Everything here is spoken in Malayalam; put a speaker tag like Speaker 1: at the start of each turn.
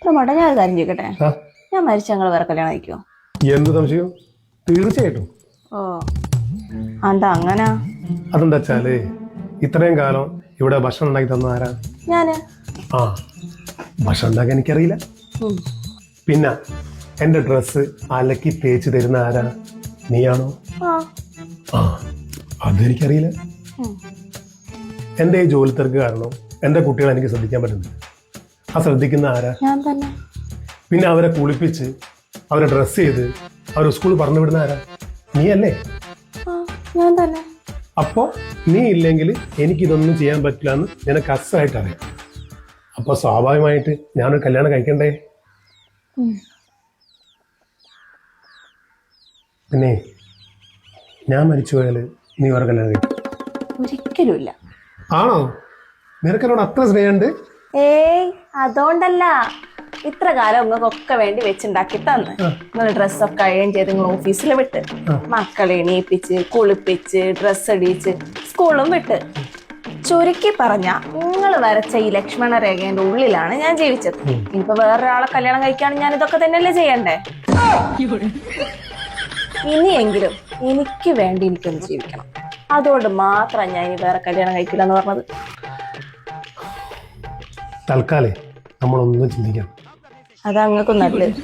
Speaker 1: പ്രമോട്ട ഞാൻ ഒരു കാര്യം ചോദിക്കട്ടെ, ഞാൻ മരിച്ച ഞങ്ങൾ വേറെ കല്യാണം കഴിക്കുമോ?
Speaker 2: എന്ത് സംശയം? തീർച്ചയായിട്ടും.
Speaker 1: ഓ എന്താ അങ്ങനെ?
Speaker 2: അതെന്താ വെച്ചാല് ഇത്രയും കാലം ഇവിടെ ഭക്ഷണം ഉണ്ടാക്കി തന്ന ആരാ?
Speaker 1: ഞാന്.
Speaker 2: ആ, ഭക്ഷണം ഉണ്ടാക്കാൻ എനിക്കറിയില്ല. പിന്നെ എന്റെ ഡ്രസ്സ് അലക്കി തേച്ച് തരുന്ന ആരാ? നീയാണോ? ആ, അതെനിക്കറിയില്ല. എന്റെ ഈ ജോലി തിരക്ക് കാരണം എന്റെ കുട്ടികളെ എനിക്ക് ശ്രദ്ധിക്കാൻ പറ്റുന്നില്ല. ആ ശ്രദ്ധിക്കുന്ന ആരാ?
Speaker 1: ഞാൻ തന്നെ.
Speaker 2: പിന്നെ അവരെ കുളിപ്പിച്ച് അവരെ ഡ്രസ്സ് ചെയ്ത് അവരെ സ്കൂളിൽ പറഞ്ഞു വിടുന്ന ആരാ? നീ അല്ലേ?
Speaker 1: ഞാൻ തന്നെ.
Speaker 2: അപ്പോ നീ ഇല്ലെങ്കിൽ എനിക്കിതൊന്നും ചെയ്യാൻ പറ്റില്ല എന്ന് നിനക്ക് അസമായിട്ട് അറിയാം. അപ്പൊ സ്വാഭാവികമായിട്ട് ഞാനൊരു കല്യാണം കഴിക്കണ്ടേ? പിന്നെ ഞാൻ മരിച്ചു പോയാല് നീ വേറെ കല്യാണം കഴിക്കും?
Speaker 1: ഒരിക്കലും ഇല്ല.
Speaker 2: ആണോ? നിനക്കെന്നോട് അത്ര സ്നേഹമുണ്ട്?
Speaker 1: ഏയ് അതുകൊണ്ടല്ല, ഇത്ര കാലം നിങ്ങൾക്കൊക്കെ വേണ്ടി വെച്ചുണ്ടാക്കി തന്ന് നിങ്ങൾ ഡ്രസ്സൊക്കെ അയൺ ചെയ്ത് നിങ്ങൾ ഓഫീസിൽ വിട്ട്, മക്കളെ എണീപ്പിച്ച് കുളിപ്പിച്ച് ഡ്രസ്സ് അടിയിച്ച് സ്കൂളും വിട്ട്, ചുരുക്കി പറഞ്ഞ നിങ്ങൾ വരച്ച ഈ ലക്ഷ്മണ രേഖയുടെ ഉള്ളിലാണ് ഞാൻ ജീവിച്ചത്. ഇനിയിപ്പോ വേറൊരാളെ കല്യാണം കഴിക്കുകയാണെങ്കിൽ ഞാൻ ഇതൊക്കെ തന്നെയല്ലേ ചെയ്യണ്ടേ? ഇനിയെങ്കിലും എനിക്ക് വേണ്ടി എനിക്കൊന്ന് ജീവിക്കണം. അതുകൊണ്ട് മാത്രം ഞാൻ ഇനി വേറെ കല്യാണം കഴിക്കില്ല എന്ന് പറഞ്ഞത്.
Speaker 2: തൽക്കാലേ നമ്മളൊന്നും ചിന്തിക്കാം.
Speaker 1: അതങ്ങൾക്കും നല്ലത്.